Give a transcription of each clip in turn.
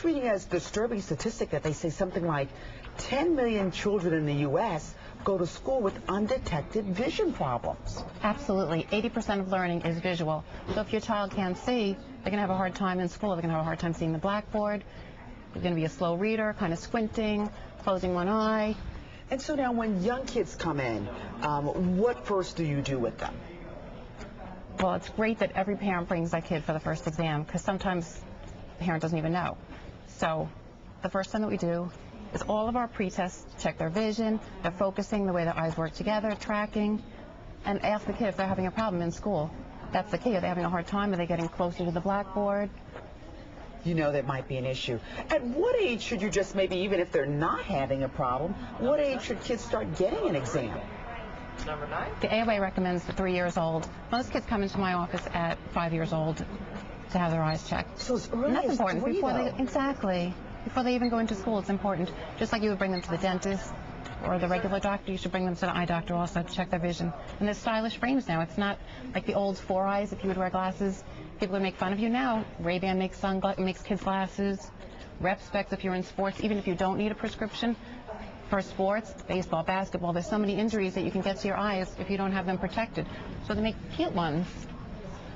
was reading a disturbing statistic that they say something like 10 million children in the U.S. go to school with undetected vision problems. Absolutely. 80% of learning is visual. So if your child can't see, they're going to have a hard time in school. They're going to have a hard time seeing the blackboard. They're going to be a slow reader, kind of squinting, closing one eye. And so now when young kids come in, what first do you do with them? Well, it's great that every parent brings their kid for the first exam, because sometimes the parent doesn't even know. So the first thing that we do is all of our pre-tests, check their vision, their focusing, the way their eyes work together, tracking, and ask the kid if they're having a problem in school. That's the key. Are they having a hard time? Are they getting closer to the blackboard? You know that might be an issue. At what age should you just maybe, even if they're not having a problem, what age should kids start getting an exam? Number 9. The AOA recommends 3 years old. Most kids come into my office at 5 years old to have their eyes checked. So it's early. And that's important. 3, before though. Exactly. Before they even go into school, it's important. Just like you would bring them to the dentist or the regular doctor, you should bring them to the eye doctor also to check their vision. And there's stylish frames now. It's not like the old 4 eyes if you would wear glasses. People would make fun of you now. Ray-Ban makes kids glasses. Rep Specs if you're in sports, even if you don't need a prescription for sports, baseball, basketball. There's so many injuries that you can get to your eyes if you don't have them protected. So they make cute ones,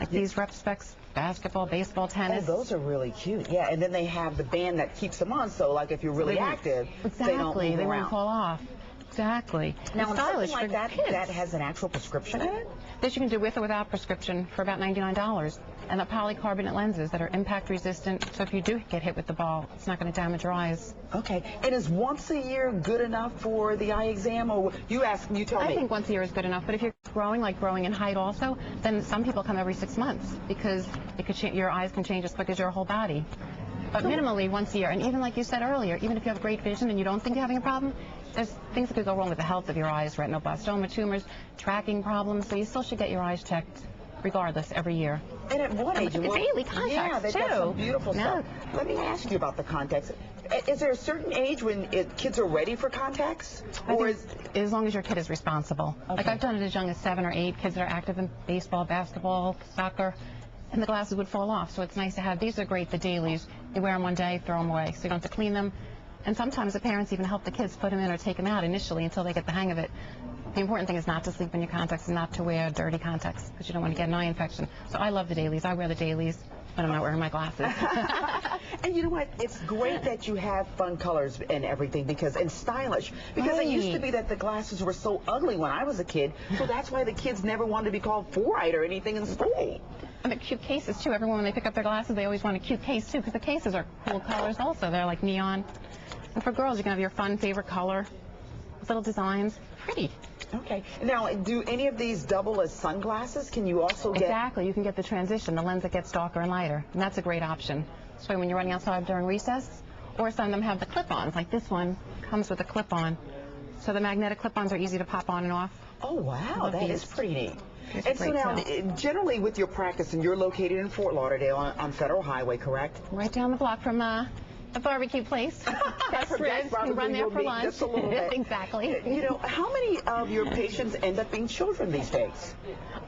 like these Rep Specs, basketball, baseball, tennis. Oh, those are really cute. Yeah, and then they have the band that keeps them on, so like if you're really active, they don't move around. Won't fall off. Exactly. Now, stylish something like for kids. that has an actual prescription in it? This you can do with or without prescription for about $99. And the polycarbonate lenses that are impact resistant, so if you do get hit with the ball, it's not going to damage your eyes. Okay. And is once a year good enough for the eye exam, or you tell me? I think once a year is good enough, but if you're growing in height also, then some people come every 6 months because your eyes can change as quick as your whole body. But minimally once a year. And even like you said earlier, even if you have great vision and you don't think you're having a problem, there's things that could go wrong with the health of your eyes, retinoblastoma tumors, tracking problems, so you still should get your eyes checked regardless every year. And at what age? Daily contacts, yeah, they've got some beautiful stuff. No. Let me ask you about the contacts. Is there a certain age when kids are ready for contacts? Or as long as your kid is responsible. Okay. Like I've done it as young as 7 or 8, kids that are active in baseball, basketball, soccer, and the glasses would fall off. So it's nice to have. These are great, the dailies. You wear them one day, throw them away, so you don't have to clean them. And sometimes the parents even help the kids put them in or take them out initially until they get the hang of it. The important thing is not to sleep in your contacts and not to wear dirty contacts because you don't want to get an eye infection. So I love the dailies. I wear the dailies when I'm not wearing my glasses. And you know what? It's great that you have fun colors and everything and stylish. Because it used to be that the glasses were so ugly when I was a kid, so that's why the kids never wanted to be called 4-eyed or anything in school. And the cute cases, too. Everyone, when they pick up their glasses, they always want a cute case, too, because the cases are cool colors also. They're like neon. And for girls, you can have your fun favorite color, little designs. Pretty. Okay. Now, do any of these double as sunglasses? Can you also get... Exactly. You can get the transition, the lens that gets darker and lighter. And that's a great option. So when you're running outside during recess, or some of them have the clip-ons, like this one comes with a clip-on. So the magnetic clip-ons are easy to pop on and off. Oh, wow. That is pretty neat. It's and so now, generally with your practice, and you're located in Fort Lauderdale on Federal Highway, correct? Right down the block from a barbecue place. Best ribs. You can run there for lunch. Just a little bit. Exactly. You know, how many of your patients end up being children these days?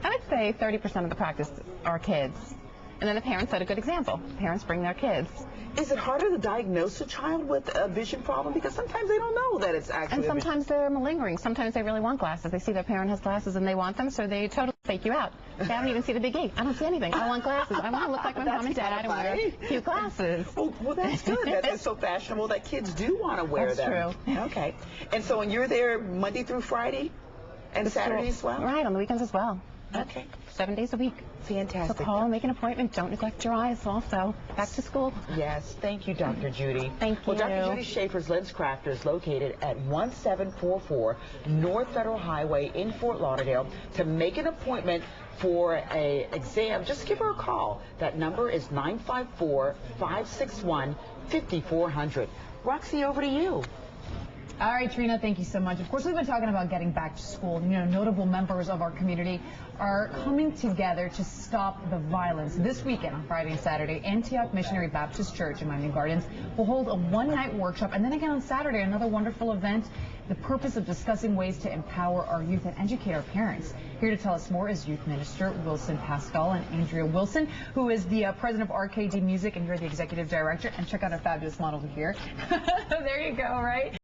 I would say 30% of the practice are kids. And then the parents set a good example. Parents bring their kids. Is it harder to diagnose a child with a vision problem? Because sometimes they don't know that it's actually And sometimes they're malingering. Sometimes they really want glasses. They see their parent has glasses and they want them, so they totally fake you out. They haven't even seen the big E. I don't see anything. I want glasses. I want to look like my mom and dad and wear cute glasses. Well, that's good. That's so fashionable that kids do want to wear them. That's true. Okay. And so when you're there Monday through Friday and Saturdays as well? Right, on the weekends as well. Okay. 7 days a week. Fantastic. So call and make an appointment. Don't neglect your eyes also. Back to school. Yes. Thank you, Dr. Judy. Thank you. Well, Dr. Judy Schaefer's LensCrafters located at 1744 North Federal Highway in Fort Lauderdale. To make an appointment for an exam, just give her a call. That number is 954-561-5400. Roxy, over to you. All right, Trina, thank you so much. Of course, we've been talking about getting back to school. You know, notable members of our community are coming together to stop the violence. This weekend, on Friday and Saturday, Antioch Missionary Baptist Church in Miami Gardens will hold a one-night workshop, and then again on Saturday, another wonderful event. The purpose of discussing ways to empower our youth and educate our parents. Here to tell us more is Youth Minister Wilson Pascal and Andrea Wilson, who is the president of RKD Music, and you're the executive director. And check out our fabulous model here. There you go, right?